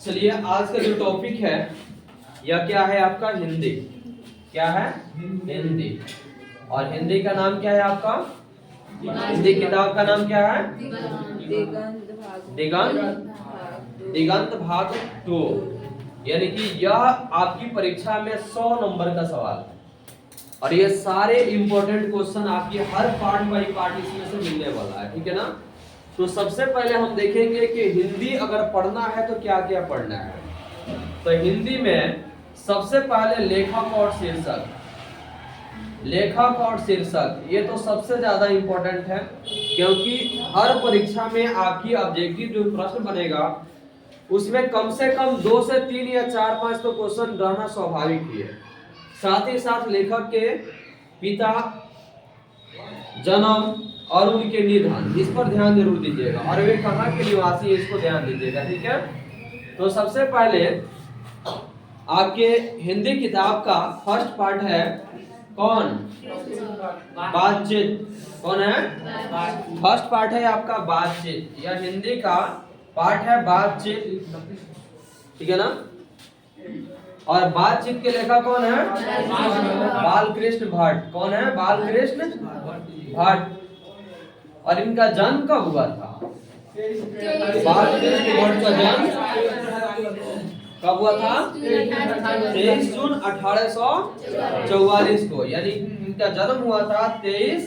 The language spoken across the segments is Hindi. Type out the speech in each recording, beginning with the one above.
चलिए आज का जो टॉपिक है यह क्या है आपका हिंदी। क्या है? हिंदी। और हिंदी का नाम क्या है आपका? हिंदी किताब का नाम क्या है? दिगंत भाग 2। यानी कि यह आपकी परीक्षा में 100 नंबर का सवाल है और ये सारे इंपॉर्टेंट क्वेश्चन आपकी हर पार्ट बाई पार्ट इसमें से मिलने वाला है। ठीक है ना? तो सबसे पहले हम देखेंगे कि हिंदी अगर पढ़ना है तो क्या क्या पढ़ना है। तो हिंदी में सबसे पहले लेखक और शीर्षक। लेखक और शीर्षक ये तो सबसे ज्यादा इंपॉर्टेंट है, क्योंकि हर परीक्षा में आपकी ऑब्जेक्टिव जो प्रश्न बनेगा उसमें कम से कम 2 से 3 या 4-5 तो क्वेश्चन रहना स्वाभाविक ही है। साथ ही साथ लेखक के पिता, जन्म और उनके निधन, इस पर ध्यान जरूर दीजिएगा और वे कहाँ के निवासी है इसको ध्यान दीजिएगा। ठीक है? तो सबसे पहले आपके हिंदी किताब का फर्स्ट पार्ट है कौन? बातचीत। कौन है? फर्स्ट पार्ट है आपका बातचीत। यह हिंदी का पार्ट है बातचीत। ठीक है ना? और बातचीत के लेखक कौन है? बालकृष्ण भट्ट। कौन है? बालकृष्ण भट्ट। और इनका जन्म कब हुआ था? बालकृष्ण भट्ट का जन्म कब हुआ था? 23 जून 1844 को। यानी इनका जन्म हुआ था 23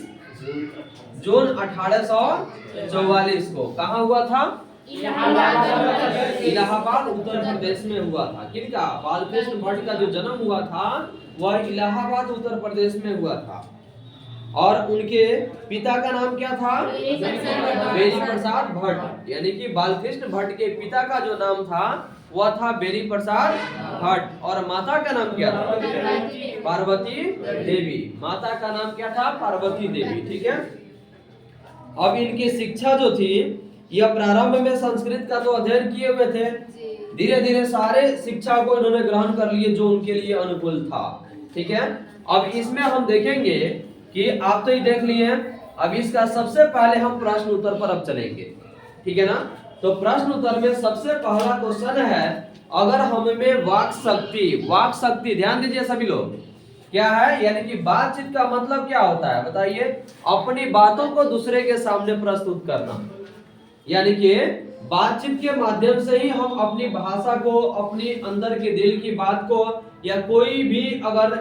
जून 1844 को। कहाँ हुआ था? इलाहाबाद उत्तर प्रदेश में हुआ था। किनका? बालकृष्ण भट्ट का जो जन्म हुआ था वह इलाहाबाद उत्तर प्रदेश में हुआ था। और उनके पिता का नाम क्या था? बेरी प्रसाद भट्ट। यानी कि बालकृष्ण भट्ट के पिता का जो नाम था वह था बेरी प्रसाद भट्ट। और माता का नाम क्या था? पार्वती देवी। माता का नाम क्या था? पार्वती देवी। ठीक है? अब इनकी शिक्षा जो थी यह प्रारंभ में संस्कृत का तो अध्ययन किए हुए थे, धीरे धीरे सारे शिक्षा को इन्होंने ग्रहण कर लिए जो उनके लिए अनुकूल था। ठीक है? अब इसमें हम देखेंगे कि आप तो ये देख लिए, अब इसका सबसे पहले हम प्रश्न उत्तर पर अब चलेंगे। ठीक है ना? तो प्रश्न उत्तर में सबसे पहला क्वेश्चन है, अगर हमें वाक शक्ति ध्यान दीजिए सभी लोग, क्या है? यानी कि बातचीत का मतलब क्या होता है बताइए? अपनी बातों को दूसरे के सामने प्रस्तुत करना। यानी कि बातचीत के माध्यम से ही हम अपनी भाषा को, अपनी अंदर के दिल की बात को, या कोई भी अगर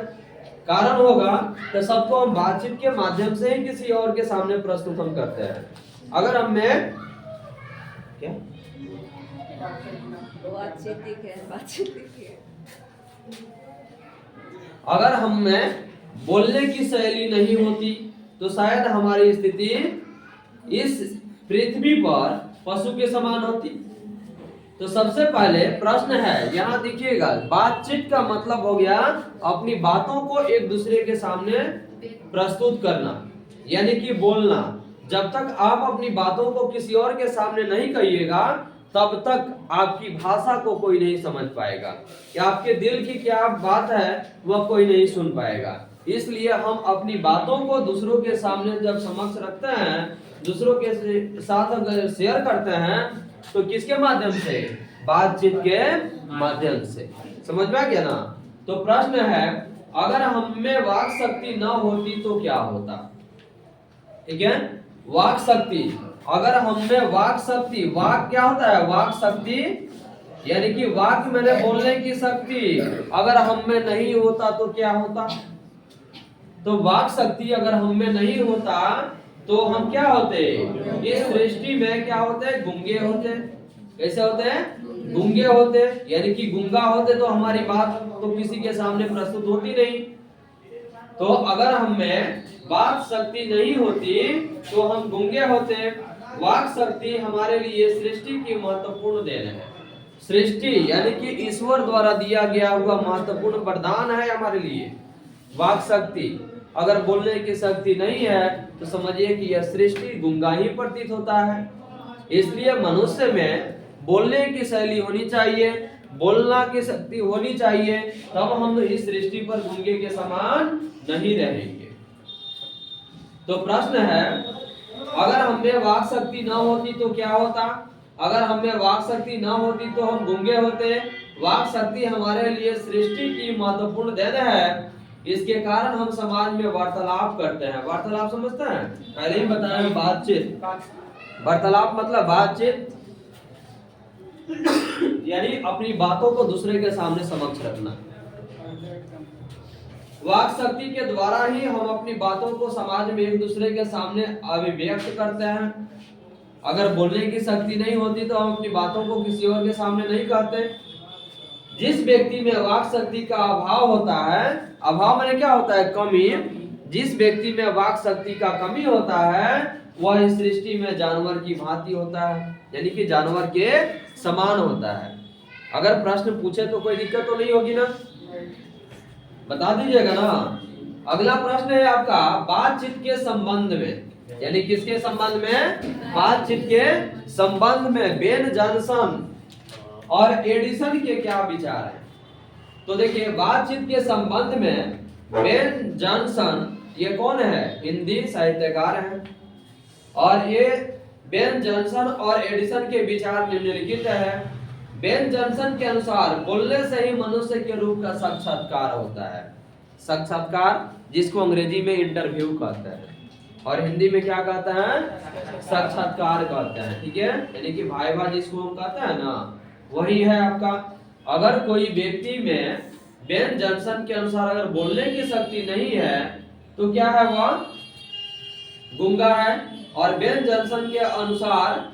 कारण होगा तो सबको हम बातचीत के माध्यम से ही किसी और के सामने प्रस्तुत हम करते हैं। अगर हमें क्या अगर हमें बोलने की शैली नहीं होती तो शायद हमारी स्थिति इस पृथ्वी पर पशु के समान होती। तो सबसे पहले प्रश्न है, यहाँ देखिएगा, बातचीत का मतलब हो गया अपनी बातों को एक दूसरे के सामने प्रस्तुत करना, यानी कि बोलना। जब तक आप अपनी बातों को किसी और के सामने नहीं कहिएगा तब तक आपकी भाषा को कोई नहीं समझ पाएगा, या आपके दिल की क्या बात है वह कोई नहीं सुन पाएगा। इसलिए हम अपनी बातों को दूसरों के सामने जब समक्ष रखते हैं, दूसरों के साथ अगर शेयर करते हैं तो किसके माध्यम से? बातचीत के माध्यम से। समझ में आ गया ना? तो प्रश्न है, अगर हम में वाक शक्ति न होती तो क्या होता? ठीक है? वाक शक्ति, अगर हम में वाक शक्ति, वाक क्या होता है? वाक शक्ति यानी कि वाक मैंने बोलने की शक्ति अगर हम में नहीं होता तो क्या होता? तो वाक शक्ति अगर हम में नहीं होता तो हम क्या होते? इस सृष्टि में क्या होते? गूंगे होते। कैसे होते हैं? गूंगे होते। यानी कि गूंगा होते तो हमारी बात तो किसी के सामने प्रस्तुत होती नहीं। तो अगर हम में वाक शक्ति नहीं होती तो हम गूंगे होते। वाक शक्ति हमारे लिए सृष्टि की महत्वपूर्ण देन है। सृष्टि यानी कि ईश्वर द्वारा दिया गया हुआ महत्वपूर्ण वरदान है हमारे लिए वाक शक्ति। अगर बोलने की शक्ति नहीं है तो समझिए कि यह सृष्टि गूंगा ही प्रतीत होता है। इसलिए मनुष्य में बोलने की शैली होनी चाहिए, बोलना की शक्ति होनी चाहिए, तब हम इस सृष्टि पर गूंगे के समान नहीं रहेंगे। तो प्रश्न है, अगर हमें वाक शक्ति न होती तो क्या होता? अगर हमें वाक शक्ति ना होती तो हम गूंगे होते। वाक शक्ति हमारे लिए सृष्टि की महत्वपूर्ण देन है। इसके कारण हम समाज में वार्तालाप करते हैं। वार्तालाप समझते हैं, पहले ही बताया बातचीत। वार्तालाप मतलब बातचीत, यानी अपनी बातों को दूसरे के सामने समक्ष रखना। वाक शक्ति के द्वारा ही हम अपनी बातों को समाज में एक दूसरे के सामने अभिव्यक्त करते हैं। अगर बोलने की शक्ति नहीं होती तो हम अपनी बातों को किसी और के सामने नहीं कहते। जिस व्यक्ति में वाक शक्ति का अभाव होता है, अभाव माने क्या होता है, कमी। जिस व्यक्ति में वाक शक्ति का कमी होता है वह इस सृष्टि में जानवर की भांति होता है, यानी कि जानवर के समान होता है। अगर प्रश्न पूछे तो कोई दिक्कत तो नहीं होगी ना, बता दीजिएगा ना। अगला प्रश्न है आपका बातचीत के संबंध में, यानी किसके संबंध में, बातचीत के संबंध में बेन जॉनसन और एडिसन के क्या विचार है। तो देखिए बातचीत के संबंध में बेन जॉनसन, ये कौन है, हिंदी साहित्यकार हैं, और ये बेन जॉनसन और एडिसन के विचार निम्नलिखित है। बेन जॉनसन के अनुसार बोलने से ही मनुष्य के रूप का साक्षात्कार होता है। साक्षात्कार जिसको अंग्रेजी में इंटरव्यू कहते हैं और हिंदी में क्या कहते हैं, साक्षात्कार कहते हैं। ठीक है, यानी कि भाईवा जिसको हम कहते हैं ना, वही है आपका। अगर कोई व्यक्ति में बेन जॉनसन के अनुसार अगर बोलने की शक्ति नहीं है तो क्या है, वह गूंगा है। और बेन जॉनसन के अनुसार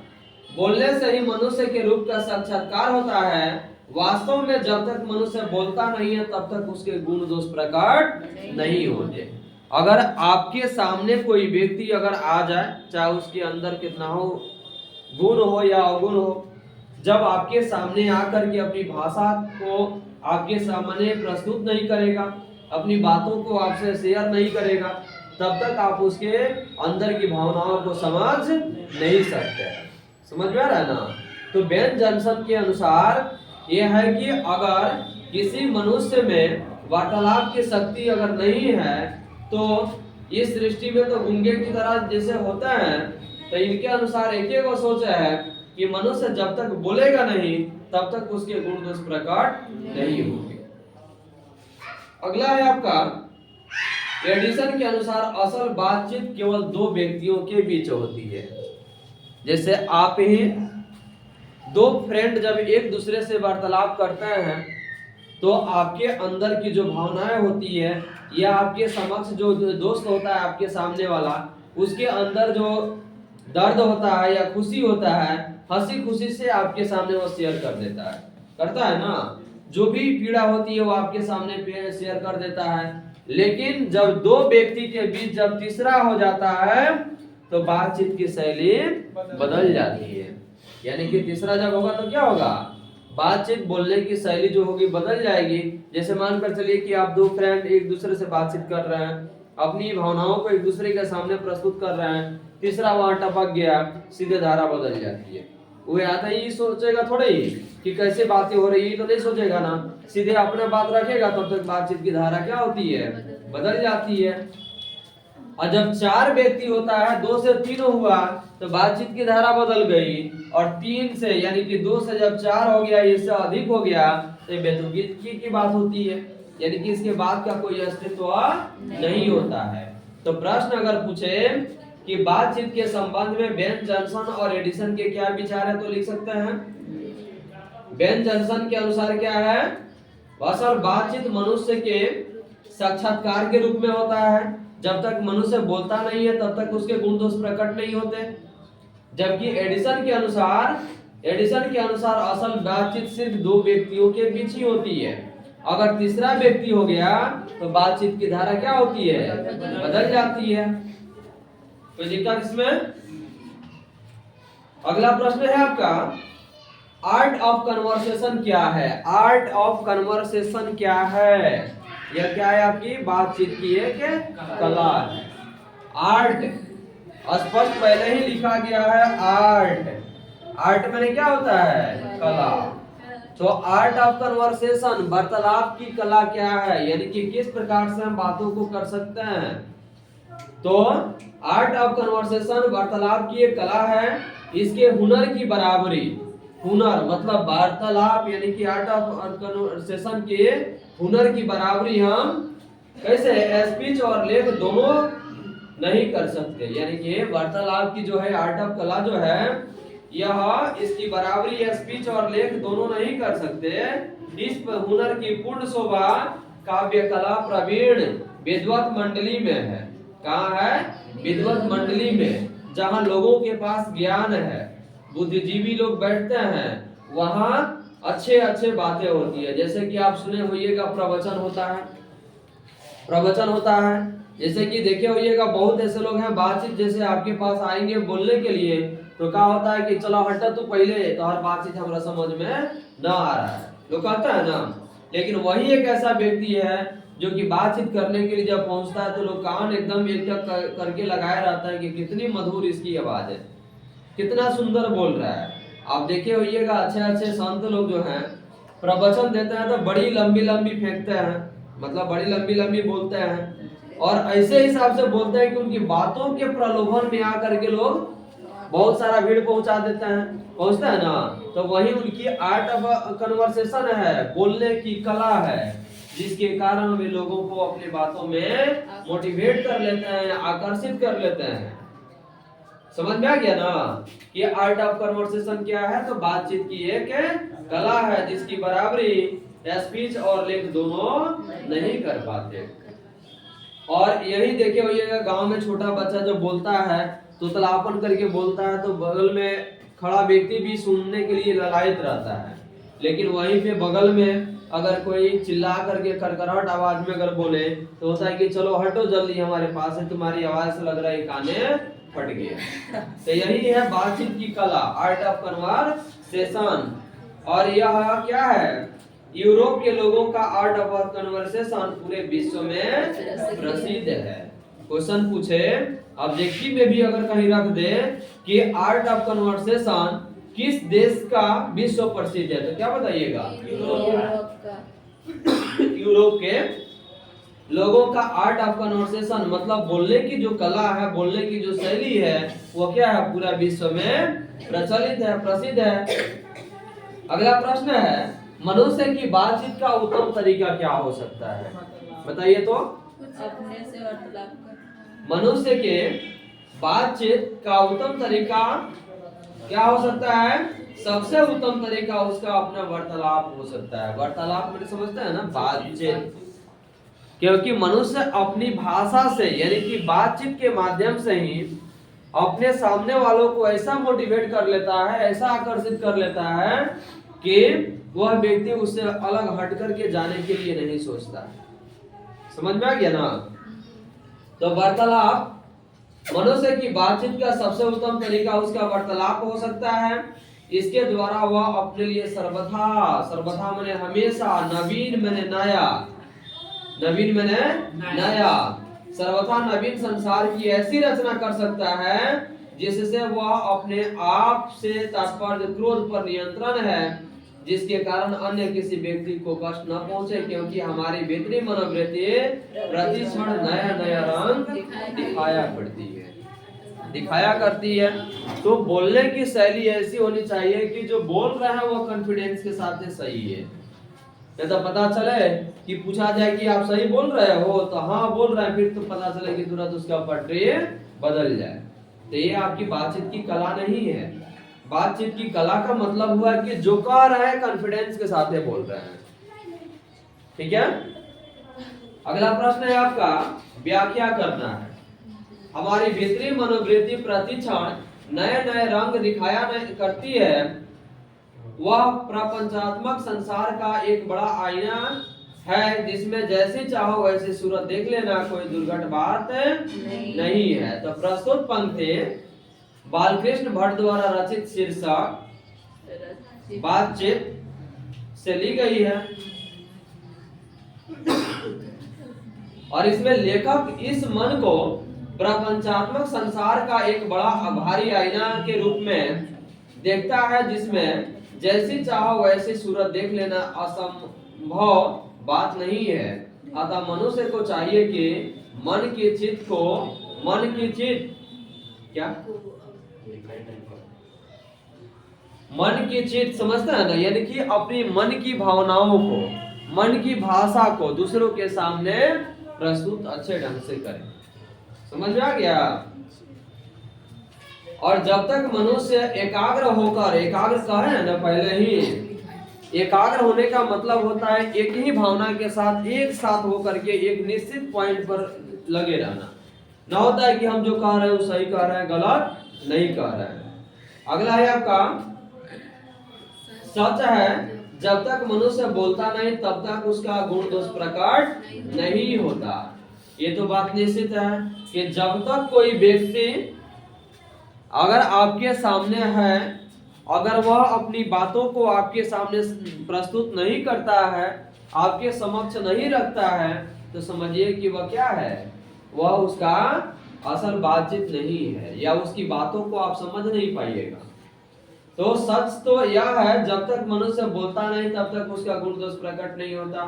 बोलने से ही मनुष्य के रूप का साक्षात्कार होता है। वास्तव में जब तक मनुष्य बोलता नहीं है तब तक उसके गुण दोष प्रकट नहीं होते। अगर आपके सामने कोई व्यक्ति अगर आ जाए, चाहे उसके अंदर कितना हो, गुण हो या अवगुण हो, जब आपके सामने आकर के अपनी भाषा को आपके सामने प्रस्तुत नहीं करेगा, अपनी बातों को आपसे शेयर नहीं करेगा, तब तक आप उसके अंदर की भावनाओं को समझ नहीं सकते। समझ में आ रहा है ना। तो बेन जॉनसन के अनुसार यह है कि अगर किसी मनुष्य में वार्तालाप की शक्ति अगर नहीं है तो इस सृष्टि में तो गूंगे की तरह जैसे होता है। तो इनके अनुसार एक ही को सोच है कि मनुष्य जब तक बोलेगा नहीं तब तक उसके गुण दोष प्रकट नहीं होंगे। अगला है आपका एडिसन के अनुसार असल बातचीत केवल दो व्यक्तियों के बीच होती है। जैसे आप ही दो फ्रेंड जब एक दूसरे से वार्तालाप करते हैं तो आपके अंदर की जो भावनाएं होती है या आपके समक्ष जो दोस्त होता है आपके सामने वाला, उसके अंदर जो दर्द होता है या खुशी होता है, हंसी खुशी से आपके सामने वो शेयर कर देता है, करता है ना। जो भी पीड़ा होती है वो आपके सामने शेयर कर देता है। लेकिन जब दो व्यक्ति के बीच जब तीसरा हो जाता है तो बातचीत की शैली बदल जाती है। यानी कि तीसरा जब होगा तो क्या होगा, बातचीत बोलने की शैली जो होगी बदल जाएगी। जैसे मानकर चलिए कि आप दो फ्रेंड एक दूसरे से बातचीत कर रहे हैं, अपनी भावनाओं को एक दूसरे के सामने प्रस्तुत कर रहे हैं, तीसरा वहां टपक गया, सीधे धारा बदल जाती है। वो आता ही सोचेगा थोड़े ही कि कैसे बातें हो रही है, तो नहीं सोचेगा ना, सीधे अपना बात रखेगा, तब तक बातचीत की धारा क्या होती है, बदल जाती है। और जब चार व्यक्ति होता है, 2 से 3 हुआ तो बातचीत की धारा बदल गई, और 3 से यानी कि 2 से जब 4 हो गया, इससे अधिक हो गया तो ये बेतुकी की बात होती है, यानी कि इसके बाद का कोई अस्तित्व नहीं होता है। तो प्रश्न अगर पूछे कि बातचीत के संबंध में बेन जॉनसन और एडिसन के क्या विचार है तो लिख सकते हैं। बेन जॉनसन के अनुसार क्या है, असल बातचीत मनुष्य के साक्षात्कार के रूप में होता है। जब तक मनुष्य बोलता नहीं है तब तक उसके गुण दोष प्रकट नहीं होते। जबकि एडिसन के अनुसार असल बातचीत सिर्फ दो व्यक्तियों के बीच ही होती है। अगर तीसरा व्यक्ति हो गया तो बातचीत की धारा क्या होती है, बदल जाती है। कोई दिक्कत इसमें। अगला प्रश्न है आपका आर्ट ऑफ कन्वर्सेशन क्या है। आर्ट ऑफ कन्वर्सेशन क्या है, यह क्या है, आपकी बातचीत की एक कला है। आर्ट स्पष्ट पहले ही लिखा गया है, आर्ट में क्या होता है, कला। तो आर्ट ऑफ कन्वर्सेशन वार्तालाप की कला क्या है, यानी कि किस प्रकार से हम बातों को कर सकते हैं। तो आर्ट ऑफ कन्वर्सेशन वार्तालाप की एक कला है इसके हुनर की बराबरी, हुनर मतलब वार्तालाप यानी कि आर्ट ऑफ कन्वर्सेशन के हुनर की बराबरी हम कैसे स्पीच और लेख दोनों नहीं कर सकते। यानी कि वार्तालाप की जो है आर्ट ऑफ कला जो है यह इसकी बराबरी स्पीच और लेख दोनों नहीं कर सकते। इस हुनर की पूर्ण शोभा काव्य कला प्रवीण विद्वत मंडली में है। कहाँ है? विद्वत मंडली में, जहाँ लोगों के पास ज्ञान है, बुद्धिजीवी लोग बैठते हैं, वहाँ अच्छे अच्छे बातें होती है। जैसे कि आप सुने होइएगा प्रवचन होता है, प्रवचन होता है। जैसे कि देखे होइएगा बहुत ऐसे लोग हैं बातचीत जैसे आपके पास आएंगे बोलने के लिए, तो क्या होता है कि चलो हटा तू पहले, तो हर बातचीत हमारा समझ में न आ रहा है, लोग कहता है ना। लेकिन वही एक ऐसा व्यक्ति है जो कि बातचीत करने के लिए जब पहुंचता है तो लोग कान एकदम एक करके लगाए रहता है कि कितनी मधुर इसकी आवाज है, कितना सुंदर बोल रहा है। आप देखे होइएगा अच्छे अच्छे संत लोग जो हैं प्रवचन देते हैं तो बड़ी लंबी लंबी फेंकते हैं, मतलब बड़ी लंबी लंबी बोलते हैं, और ऐसे हिसाब से बोलते हैं कि उनकी बातों के प्रलोभन में आकर के लोग बहुत सारा भीड़ पहुंचा देते हैं, पहुंचता है ना। तो वही उनकी आर्ट ऑफ कन्वर्सेशन है, बोलने की कला है, जिसके कारण वे लोगों को अपनी बातों में मोटिवेट कर लेते हैं, आकर्षित कर लेते हैं। समझ में आ गया ना कि आर्ट ऑफ कन्वर्सेशन क्या है? तो बातचीत की एक कला है जिसकी बराबरी स्पीच और लेख दोनों नहीं कर पाते। और यही देखे होइएगा गांव में छोटा बच्चा जो बोलता है तो तलापन करके बोलता है, तो बगल में खड़ा व्यक्ति भी सुनने के लिए ललायत रहता है। लेकिन वहीं पे बगल में अगर कोई चिल्ला करके करकराहट आवाज में अगर बोले तो होता है कि चलो हटो जल्दी हमारे पास है, तुम्हारी आवाज से लग रहा है काने फट गया। तो यही है बातचीत की कला, आर्ट ऑफ कन्वर्सेशन। और यह क्या है? यूरोप के लोगों का आर्ट ऑफ कन्वर्सेशन पूरे विश्व में प्रसिद्ध है। क्वेश्चन पूछे ऑब्जेक्टिव में भी अगर कहीं रख दे कि आर्ट ऑफ कन्वर्सेशन किस देश का विश्व प्रसिद्ध है, तो क्या बताइएगा? यूरोप के लोगों का आर्ट ऑफ कन्वर्सेशन मतलब बोलने की जो कला है, बोलने की जो शैली है, वो क्या है? पूरा विश्व में प्रचलित है, प्रसिद्ध है। अगला प्रश्न है मनुष्य की बातचीत का उत्तम तरीका क्या हो सकता है? बताइए तो। अपने से वार्तालाप कर। मनुष्य के बातचीत का उत्तम तरीका क्या हो सकता है? सबसे उत्तम तरीका उसका अपना वार्तालाप हो सकता है। वार्तालाप में समझते हैं ना, बातचीत। क्योंकि मनुष्य अपनी भाषा से यानी कि बातचीत के माध्यम से ही अपने सामने वालों को ऐसा मोटिवेट कर लेता है, ऐसा आकर्षित कर लेता है कि वह व्यक्ति उससे अलग हट करके जाने के लिए नहीं सोचता। समझ में आ गया ना? तो वार्तालाप, मनुष्य की बातचीत का सबसे उत्तम तरीका उसका वार्तालाप हो सकता है। इसके द्वारा वह अपने लिए सर्वथा, सर्वथा माने हमेशा, नवीन माने नया, नवीन माने नया, सर्वथा नवीन संसार की ऐसी रचना कर सकता है जिससे वह अपने आप से तात्पर्य क्रोध पर नियंत्रण है, जिसके कारण अन्य किसी व्यक्ति को कष्ट न पहुंचे। क्योंकि हमारी भीतरी मनोवृत्ति प्रतिक्षण नया नया रंग दिखाया करती है। तो बोलने की शैली ऐसी होनी चाहिए कि जो बोल रहे हैं वो कॉन्फिडेंस के साथ सही है। नहीं तो पता चले कि पूछा जाए कि आप सही बोल रहे हो, तो हाँ बोल रहे हैं, फिर तो पता चले कि तुरंत उसका पटरी बदल जाए। तो ये आपकी बातचीत की कला नहीं है। बातचीत की कला का मतलब हुआ कि जो कह रहे हैं कॉन्फिडेंस के साथ बोल रहे हैं। ठीक है। अगला प्रश्न है आपका, व्याख्या करना है। हमारी भीतरी मनोवृत्ति प्रतिक्षण नए नए रंग दिखाया करती है। वह प्रपंचात्मक संसार का एक बड़ा आईना है जिसमें जैसे चाहो वैसे सूरत देख लेना, कोई दुर्घट बात नहीं है। तो प्रस्तुत पंक्ति बालकृष्ण भट्ट द्वारा रचित शीर्षक बातचीत से ली गई है और इसमें लेखक इस मन को प्रपंचात्मक संसार का एक बड़ा भारी आईना के रूप में देखता है, जिसमें जैसी चाहो वैसी सूरत देख लेना असंभव बात नहीं है। अतः मनुष्य को चाहिए कि मन की चित्त मन की चीज समझते हैं ना, यानी कि अपनी मन की भावनाओं को, मन की भाषा को दूसरों के सामने प्रस्तुत अच्छे ढंग से करें। समझ में आ गया? और जब तक मनुष्य एकाग्र होकर, एकाग्र कहे है ना पहले ही, एकाग्र होने का मतलब होता है एक ही भावना के साथ एक साथ होकर के एक निश्चित पॉइंट पर लगे रहना। ना होता है कि हम जो कह रहे हैं वो सही कह रहे हैं, गलत नहीं कह रहे हैं। अगला है आपका सच है, जब तक मनुष्य बोलता नहीं तब तक उसका गुण दोष प्रकट नहीं होता। ये तो बात निश्चित है कि जब तक कोई व्यक्ति अगर आपके सामने है, अगर वह अपनी बातों को आपके सामने प्रस्तुत नहीं करता है, आपके समक्ष नहीं रखता है, तो समझिए कि वह क्या है, वह उसका असल बातचीत नहीं है, या उसकी बातों को आप समझ नहीं पाइएगा। तो सच तो यह है, जब तक मनुष्य बोलता नहीं तब तक उसका गुण दोष प्रकट नहीं होता।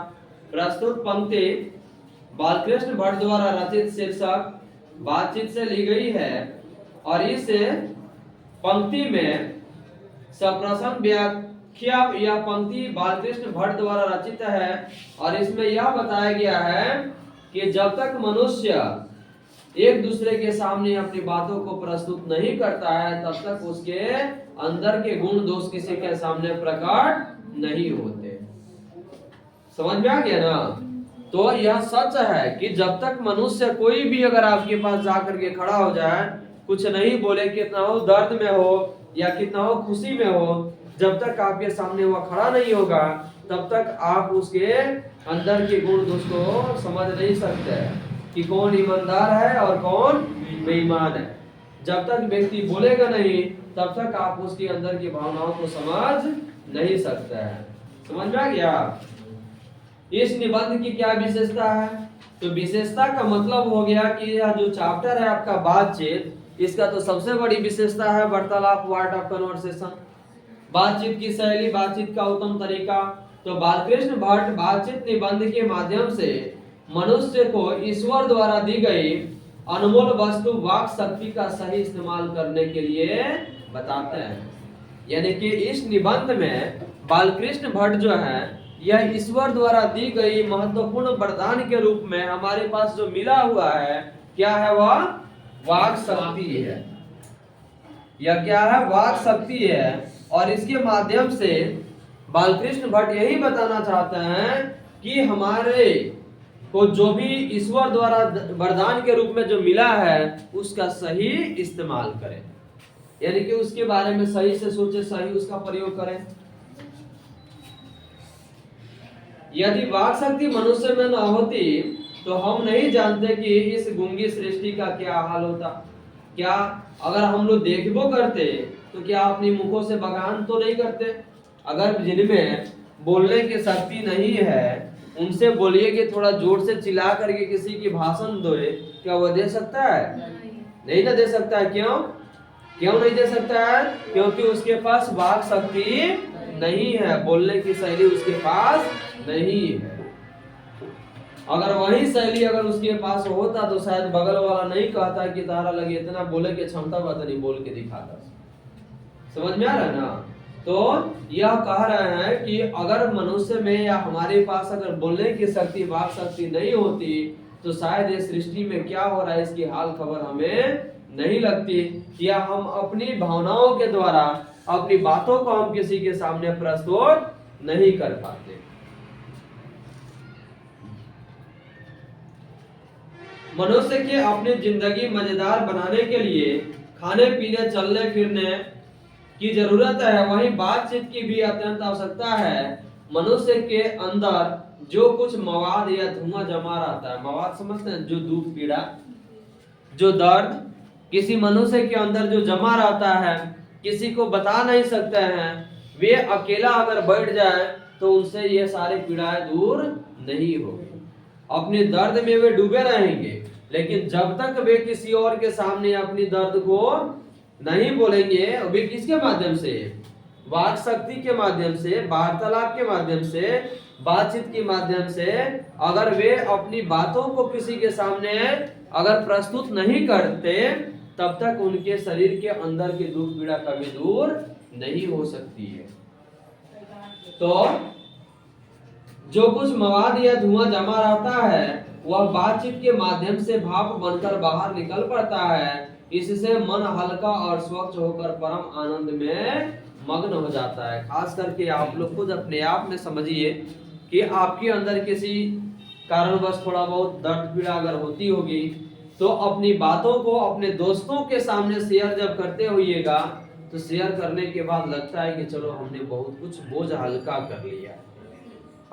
प्रस्तुत पंक्ति बालकृष्ण भट्ट द्वारा रचित शीर्षक बातचीत से ली गई है, और इस पंक्ति में सप्रश्न व्याख्या, यह पंक्ति बालकृष्ण भट्ट द्वारा रचित है, और इसमें यह बताया गया है कि जब तक मनुष्य एक दूसरे के सामने अपनी बातों को प्रस्तुत नहीं करता है तब तक उसके अंदर के गुण दोष किसी के सामने प्रकट नहीं होते। समझ में आ गया ना? तो यह सच है कि जब तक मनुष्य कोई भी अगर आपके पास जाकर के खड़ा हो जाए, कुछ नहीं बोले, कितना हो दर्द में हो या कितना हो खुशी में हो, जब तक आपके सामने वह खड़ा नहीं होगा तब तक आप उसके अंदर के गुण दोष को समझ नहीं सकते कि कौन ईमानदार है और कौन बेईमान है। जब तक व्यक्ति बोलेगा नहीं तब तक आप उसके अंदर की भावनाओं को समझ नहीं सकते हैं। समझ में आ गया? इस निबंध की क्या विशेषता है? तो विशेषता का मतलब हो गया कि यह जो चैप्टर है आपका बातचीत, इसका तो सबसे बड़ी विशेषता है वार्तालाप, आर्ट ऑफ कन्वर्सेशन, बातचीत की शैली, बातचीत का उत्तम तरीका। तो बालकृष्ण भट्ट बातचीत निबंध के माध्यम से मनुष्य को ईश्वर द्वारा दी गई अनमोल वस्तु वाक शक्ति का सही इस्तेमाल करने के लिए बताते हैं। यानी कि इस निबंध में बालकृष्ण भट्ट जो है, यह ईश्वर द्वारा दी गई महत्वपूर्ण वरदान के रूप में हमारे पास जो मिला हुआ है, क्या है वह? वाक शक्ति है। यह क्या है? वाक शक्ति है। और इसके माध्यम से बालकृष्ण भट्ट यही बताना चाहते हैं कि हमारे को जो भी ईश्वर द्वारा वरदान के रूप में जो मिला है उसका सही इस्तेमाल करें, यानी कि उसके बारे में सही से सोचे, सही उसका प्रयोग करें। यदि वाक शक्ति मनुष्य में न होती तो हम नहीं जानते कि इस गूंगी सृष्टि का क्या हाल होता। क्या अगर हम लोग देखबो करते तो क्या अपनी मुखों से बगान तो नहीं करते? अगर जिनमें बोलने की शक्ति नहीं है उनसे बोलिए कि थोड़ा जोर से चिल्ला करके किसी की भाषण दोए, क्या वो दे सकता है? नहीं ना दे सकता है। क्यों नहीं दे सकता है? क्योंकि उसके पास वाक शक्ति नहीं है, बोलने की शैली उसके पास नहीं है। अगर वही शैली अगर उसके पास होता तो शायद बगल वाला नहीं कहता कि तारा लगे इतना बोले की क्षमता बता नहीं, बोल के दिखाता। समझ में आ रहा है ना? तो यह कह रहे हैं कि अगर मनुष्य में या हमारे पास अगर बोलने की शक्ति, वाक शक्ति नहीं होती तो शायद ये सृष्टि में क्या हो रहा है इसकी हाल खबर हमें नहीं लगती, या हम अपनी भावनाओं के द्वारा अपनी बातों को हम किसी के सामने प्रस्तुत नहीं कर पाते। मनुष्य के अपनी जिंदगी मजेदार बनाने के लिए खाने पीने, चलने फिरने की जरूरत है, वहीं बातचीत की भी अत्यंत आवश्यकता है। मनुष्य के अंदर जो कुछ मवाद या धुआं जमा रहता है, मवाद समझते हैं, जो दुख, पीड़ा, जो दर्द किसी मनुष्य के अंदर जो जमा रहता है, किसी को बता नहीं सकते हैं, वे अकेला अगर बैठ जाए तो उनसे ये सारी पीड़ाएं दूर नहीं होगी। अपने दर्द में वे डूबे रहेंगे, लेकिन जब तक वे किसी और के सामने अपनी दर्द को नहीं बोलेंगे, वे किसके माध्यम से? वाक शक्ति के माध्यम से, वार्तालाप के माध्यम से, बातचीत के माध्यम से अगर वे अपनी बातों को किसी के सामने अगर प्रस्तुत नहीं करते तब तक उनके शरीर के अंदर की दुख पीड़ा कभी दूर नहीं हो सकती है। तो जो कुछ मवाद या धुआं जमा रहता है वह बातचीत के माध्यम से भाप बनकर बाहर निकल पड़ता है। इससे मन हल्का और स्वच्छ होकर परम आनंद में मग्न हो जाता है। खास करके आप लोग खुद अपने आप में समझिए कि आपके अंदर किसी कारणवश थोड़ा बहुत दर्द पीड़ा अगर होती होगी तो अपनी बातों को अपने दोस्तों के सामने शेयर जब करते होइएगा तो शेयर करने के बाद लगता है कि चलो हमने बहुत कुछ बोझ हल्का कर लिया।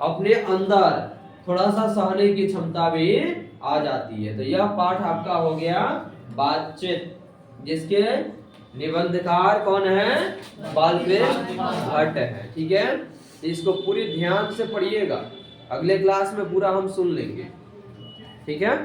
अपने अंदर थोड़ा सा सहने की क्षमता भी आ जाती है। तो यह पाठ आपका हो गया बातचीत, जिसके निबंधकार कौन है? बालकृष्ण भट्ट है। ठीक है, इसको पूरी ध्यान से पढ़िएगा, अगले क्लास में पूरा हम सुन लेंगे। ठीक है।